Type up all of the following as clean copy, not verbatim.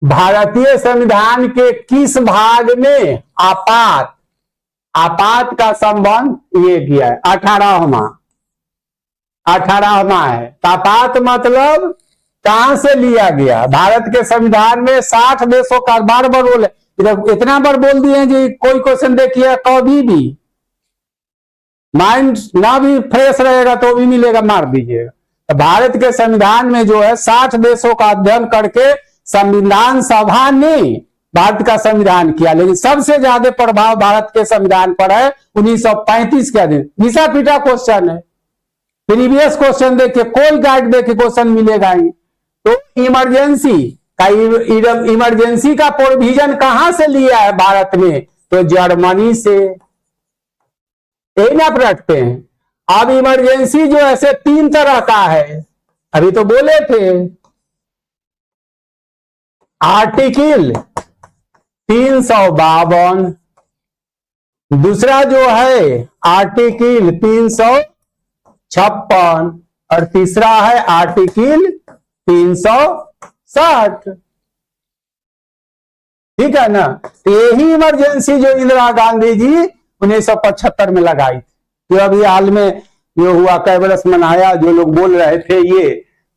भारतीय संविधान के किस भाग में आपात आपात का संबंध ये किया है? 18वां है। आपात मतलब कहां से लिया गया? भारत के संविधान में 60 देशों का बार बार बोले, इतना बार बोल दिए जी कोई क्वेश्चन देखिए कभी भी माइंड ना भी फ्रेश रहेगा तो भी मिलेगा, मार दीजिएगा। तो भारत के संविधान में जो है 60 देशों का अध्ययन करके संविधान सभा ने भारत का संविधान किया, लेकिन सबसे ज्यादा प्रभाव भारत के संविधान पर है 1935 के दिन। घिसा पीटा क्वेश्चन है, प्रीवियस क्वेश्चन देखिए, कोई गाइड देखिए क्वेश्चन मिलेगा ही। तो इमरजेंसी का प्रोविजन कहां से लिया है भारत में? तो जर्मनी से। यही ना आप रखते हैं। अब इमरजेंसी जो ऐसे 3 तरह का है, अभी तो बोले थे। आर्टिकल 352, दूसरा जो है आर्टिकल 356 और तीसरा है आर्टिकल 360। ठीक है ना? तो यही इमरजेंसी जो इंदिरा गांधी जी 1975 में लगाई थी, जो अभी हाल में जो हुआ कैबरस मनाया, जो लोग बोल रहे थे ये,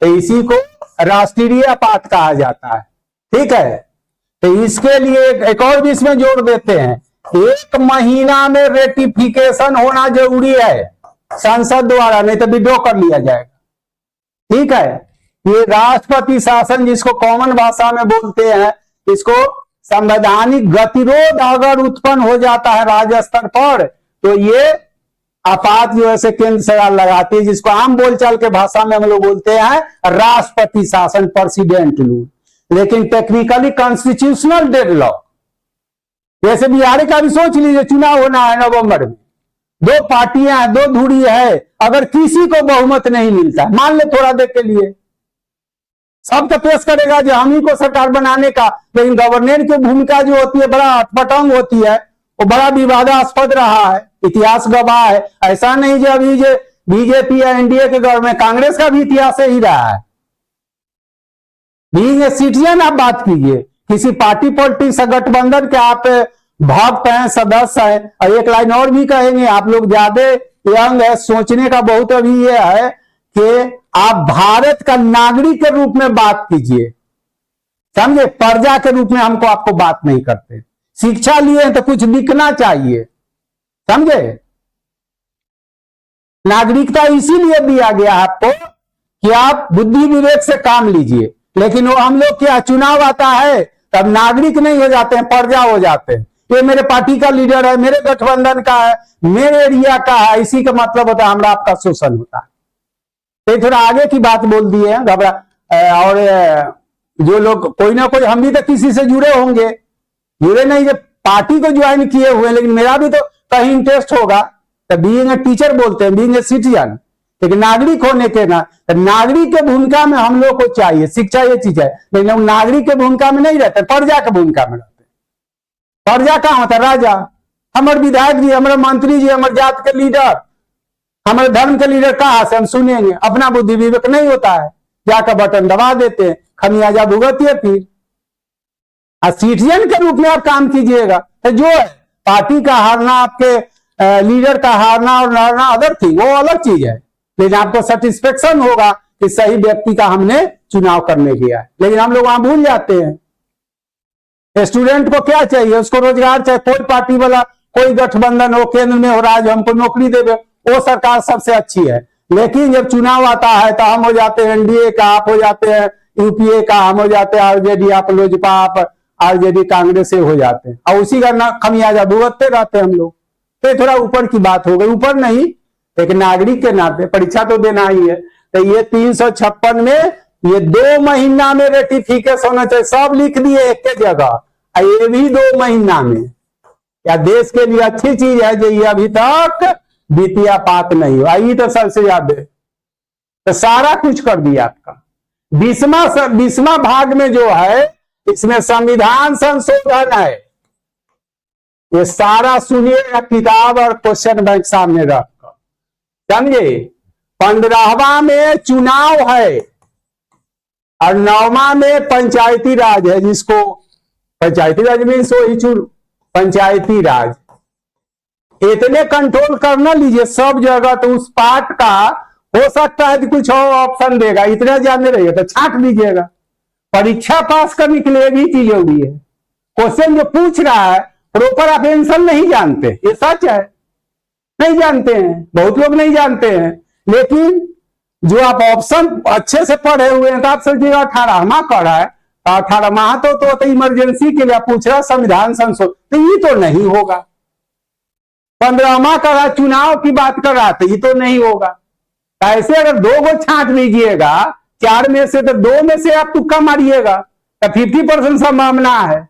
तो इसी को राष्ट्रीय आपात कहा जाता है। ठीक है? तो इसके लिए एक और भी इसमें जोड़ देते हैं, 1 महीना में रेटिफिकेशन होना जरूरी है संसद द्वारा, नहीं तो विड्रॉ कर लिया जाएगा। ठीक है? ये राष्ट्रपति शासन जिसको कॉमन भाषा में बोलते हैं, इसको संवैधानिक गतिरोध अगर उत्पन्न हो जाता है राज्य स्तर पर, तो ये आपात जो है केंद्र सरकार लगाती है, जिसको आम बोलचाल के भाषा में हम लोग बोलते हैं राष्ट्रपति शासन, प्रेसिडेंट रूल। लेकिन टेक्निकली कॉन्स्टिट्यूशनल डेडलॉक, जैसे बिहार का भी सोच लीजिए, चुनाव होना है नवंबर में, 2 पार्टियां हैं, 2 धुरी है, अगर किसी को बहुमत नहीं मिलता, मान ले थोड़ा देर के लिए, सब तो पेश करेगा जो हम ही को सरकार बनाने का, लेकिन गवर्नर की भूमिका जो होती है बड़ा अटपटंग होती है, वो बड़ा विवादास्पद रहा है, इतिहास गवाह है। ऐसा नहीं जो अभी जो बीजेपी या एनडीए के गवर्नमेंट, कांग्रेस का भी इतिहास ही रहा है। बीइंग ए सिटीजन आप बात कीजिए, किसी पार्टी पॉलिटिक्स गठबंधन के आप भक्त हैं, सदस्य हैं। और एक लाइन और भी कहेंगे, आप लोग ज्यादा यंग है, सोचने का बहुत अभी ये है कि आप भारत का नागरिक के रूप में बात कीजिए, समझे? प्रजा के रूप में हमको आपको बात नहीं करते। शिक्षा लिए तो कुछ दिखना चाहिए, समझे? नागरिकता इसीलिए दिया गया आपको कि आप बुद्धि विवेक से काम लीजिए, लेकिन वो हम लोग क्या, चुनाव आता है तब नागरिक नहीं हो जाते हैं, प्रजा हो जाते हैं। ये मेरे पार्टी का लीडर है, मेरे गठबंधन का है, मेरे एरिया का है, इसी का मतलब होता है हमरा आपका शोषण होता है। तो थोड़ा आगे की बात बोल दी है, घबरा। और जो लोग कोई ना कोई, हम भी तो किसी से जुड़े होंगे, जुड़े नहीं, जब पार्टी को ज्वाइन किए हुए, लेकिन मेरा भी तो कहीं इंटरेस्ट होगा। तो बीइंग ए टीचर बोलते हैं, बीइंग ए सिटीजन, लेकिन नागरिक होने के ना, तो नागरिक के भूमिका में हम लोग को चाहिए शिक्षा, ये चीज है। लेकिन हम नागरिक के भूमिका में नहीं रहते, प्रजा के भूमिका में रहते। प्रजा कहां होता है? राजा, हमारे विधायक जी, हमारे मंत्री जी, हमारे जात के लीडर, हमारे धर्म के लीडर कहां से हम सुनेंगे? अपना बुद्धि विवेक नहीं होता है, जाकर बटन दबा देते हैं, खमियाजा भुगतिए फिर। सिटीजन के रूप में आप काम कीजिएगा। तो जो है पार्टी का हारना, आपके लीडर का हारना और हारना अदर थी, वो अलग चीज है, लेकिन आपको सेटिस्फेक्शन होगा कि सही व्यक्ति का हमने चुनाव करने दिया है। लेकिन हम लोग वहां भूल जाते हैं। स्टूडेंट को क्या चाहिए? उसको रोजगार चाहिए। कोई पार्टी वाला, कोई गठबंधन हो, केंद्र में हो रहा है, जो हमको नौकरी देवे, वो सरकार सबसे अच्छी है। लेकिन जब चुनाव आता है तो हम हो जाते हैं एनडीए का, आप हो जाते हैं यूपीए का, हम हो जाते हैं आरजेडी, आप लोजपा, आप आरजेडी कांग्रेस से हो जाते हैं, और उसी का खमियाजा भुगतते रहते हैं हम लोग। तो थोड़ा ऊपर की बात हो गई, ऊपर नहीं, लेकिन नागरिक के नाते परीक्षा तो देना ही है। तो ये 356 में ये 2 महीना में रेटिफिकेशन होना चाहिए, सब लिख दिए एक जगह, ये भी 2 महीना में। या देश के लिए अच्छी चीज है जो ये अभी तक द्वितीय आपात नहीं हुआ, ये तो सबसे ज्यादा। तो सारा कुछ कर दिया आपका। 20वां भाग में जो है, इसमें संविधान संशोधन है। ये सारा सुनिएगा, किताब और क्वेश्चन बैंक सामने रखकर, समझे? 15वां में चुनाव है, और 9वां में पंचायती राज है, जिसको पंचायती राज मीन्स वही पंचायती राज। इतने कंट्रोल करना लीजिए सब जगह, तो उस पार्ट का हो सकता है कि कुछ और ऑप्शन देगा, इतना जानते रहिए तो छांट लीजिएगा। परीक्षा पास करने के लिए भी चीज जरूरी है। क्वेश्चन जो पूछ रहा है प्रॉपर आप आंसर नहीं जानते, ये सच है, नहीं जानते हैं, बहुत लोग नहीं जानते हैं। लेकिन जो आप ऑप्शन अच्छे से पढ़े हुए हैं तो आप सोचिएगा 18वां कर रहा है, 18वां तो इमरजेंसी के लिए पूछ रहा संविधान संशोधन, तो ये तो नहीं होगा। 15वां कर रहा चुनाव की बात कर रहा था, ये तो नहीं होगा। ऐसे अगर 2 गो छांट लीजिएगा 4 में से, तो 2 में से आप तुक्का मारिएगा तो 50% संभावना है।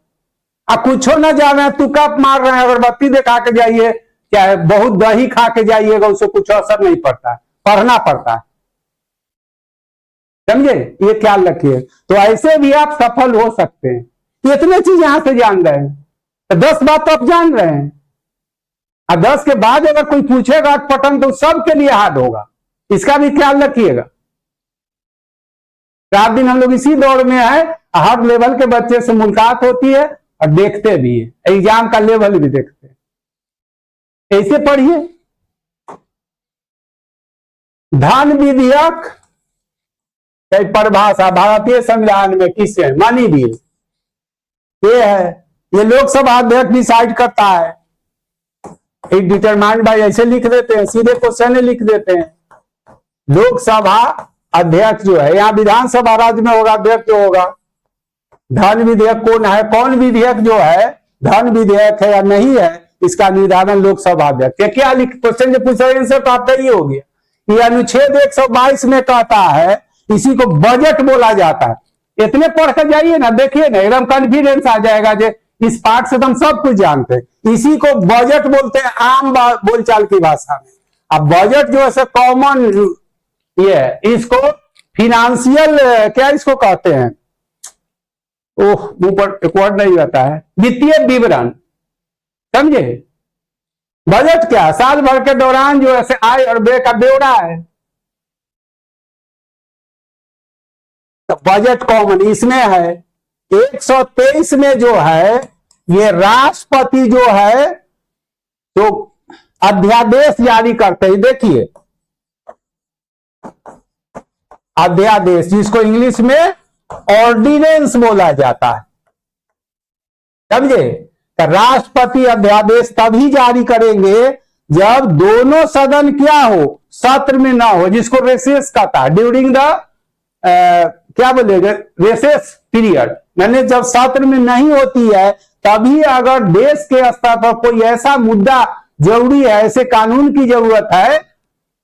आप कुछ ना जाना तुक्का मार रहे हैं, अगरबत्ती दिखा के जाइए, चाहे बहुत दही खा के जाइएगा, उससे कुछ असर नहीं पड़ता, पढ़ना पड़ता है, समझे, ये ख्याल रखिए। तो ऐसे भी आप सफल हो सकते हैं। इतने चीज यहां से जान रहे हैं तो 10 बात तो आप जान रहे हैं, और 10 के बाद अगर कोई पूछेगा पटन तो सबके लिए हार्ड होगा, इसका भी ख्याल रखिएगा। 4 दिन हम लोग इसी दौर में है, हर लेवल के बच्चे से मुलाकात होती है और देखते भी है, एग्जाम का लेवल भी देखते हैं। ऐसे पढ़िए, धन विधेयक कई परिभाषा भारतीय संविधान में किससे है? मनी बिल, ये है, ये लोकसभा अध्यक्ष डिसाइड करता है, एक डिटरमाइंड बाय ऐसे लिख देते हैं, सीधे क्वेश्चन लिख देते हैं। लोकसभा अध्यक्ष जो है, यहाँ विधानसभा राज्य में होगा अध्यक्ष जो होगा। धन विधेयक कौन है, कौन विधेयक जो है धन विधेयक है या नहीं है, इसका निर्धारण लोकसभा अध्यक्ष। क्या लिख क्वेश्चन जो पूछा आंसर तो आपका ही हो गया। ये अनुच्छेद 122 में कहता है, इसी को बजट बोला जाता है। इतने पढ़ कर जाइए ना, देखिए ना, एकदम कॉन्फिडेंस आ जाएगा जो इस पार्ट से तो हम सब कुछ जानते हैं। इसी को बजट बोलते हैं आम बोलचाल की भाषा में। अब बजट जो है कॉमन ये है, इसको फिनेंशियल क्या इसको कहते हैं, ओह मुंह पर एक वर्ड नहीं रहता है, वित्तीय विवरण, समझे। बजट क्या, साल भर के दौरान जो है आय और व्यय का ब्यौरा है। तो बजट कॉमन इसमें है। 123 में जो है ये राष्ट्रपति जो है तो अध्यादेश जारी करते हैं। देखिए अध्यादेश, जिसको इंग्लिश में ऑर्डिनेंस बोला जाता है, समझे। तो राष्ट्रपति अध्यादेश तभी जारी करेंगे जब दोनों सदन क्या हो, सत्र में ना हो, जिसको रेसेस कहता है, ड्यूरिंग द क्या बोलेगा, रेसेस पीरियड, मैंने जब सत्र में नहीं होती है तभी अगर देश के स्तर पर कोई ऐसा मुद्दा जरूरी है, ऐसे कानून की जरूरत है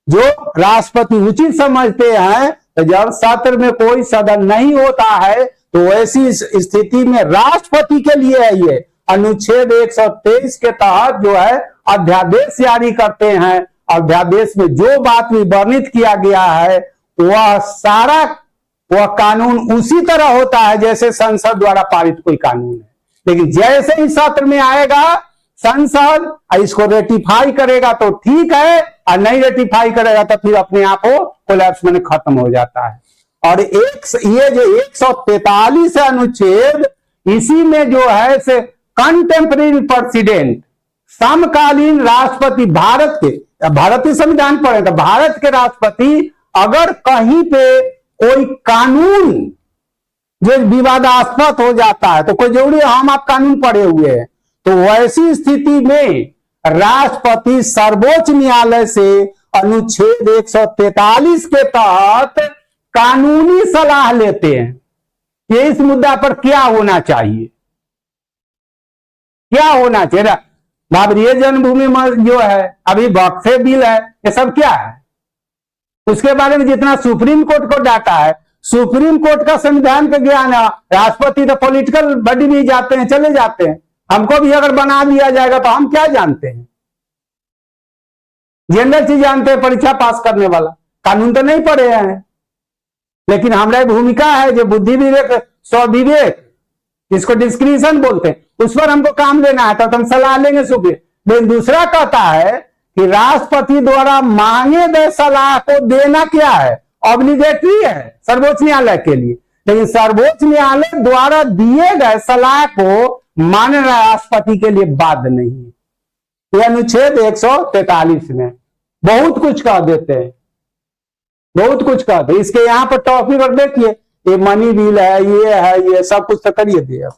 जो राष्ट्रपति उचित समझते हैं, तो जब सत्र में कोई सदन नहीं होता है तो ऐसी स्थिति में राष्ट्रपति के लिए है ये अनुच्छेद 123 के तहत जो है अध्यादेश जारी करते हैं। अध्यादेश में जो बात भी वर्णित किया गया है वह सारा वह कानून उसी तरह होता है जैसे संसद द्वारा पारित कोई कानून है। लेकिन जैसे ही सत्र में आएगा संसद इसको रेटिफाई करेगा तो ठीक है, और नहीं रेटिफाई करेगा तो फिर अपने आप को कोलैप्स में खत्म हो जाता है। और ये जो 143 अनुच्छेद, इसी में जो है से कंटेम्परेरी प्रेसिडेंट, समकालीन राष्ट्रपति, भारतीय संविधान पढ़े तो भारत के राष्ट्रपति अगर कहीं पे कोई कानून जो विवादास्पद हो जाता है तो कोई जरूरी है हम आप कानून पढ़े हुए हैं, तो वैसी स्थिति में राष्ट्रपति सर्वोच्च न्यायालय से अनुच्छेद 143 के तहत कानूनी सलाह लेते हैं कि इस मुद्दा पर क्या होना चाहिए, क्या होना चाहिए। बाबरी जन्मभूमि जो है, अभी बक्से बिल है, ये सब क्या है, उसके बारे में जितना सुप्रीम कोर्ट को डाटा है, सुप्रीम कोर्ट का संविधान का ज्ञान है। राष्ट्रपति तो पॉलिटिकल बॉडी भी जाते हैं, चले जाते हैं, हमको भी अगर बना दिया जाएगा तो हम क्या जानते हैं, जनरल चीज जानते हैं, परीक्षा पास करने वाला, कानून तो नहीं पढ़े हैं। लेकिन हमारी भूमिका है जो बुद्धि विवेक, स्वविवेक, जिसको डिस्क्रिशन बोलते हैं, उस पर हमको काम लेना है, तो हम सलाह लेंगे सुप्रीम। लेकिन दूसरा कहता है कि राष्ट्रपति द्वारा मांगे गए सलाह को देना क्या है, ऑब्लिगेटरी है सर्वोच्च न्यायालय के लिए। लेकिन सर्वोच्च न्यायालय द्वारा दिए गए सलाह को मानना राष्ट्रपति के लिए बाध्य नहीं है। यह अनुच्छेद 143 में बहुत कुछ कह देते हैं, बहुत कुछ कहते। इसके यहां पर टॉपिक और देखिए, ये मनी बिल है, ये है, ये सब कुछ तो करिए दिए।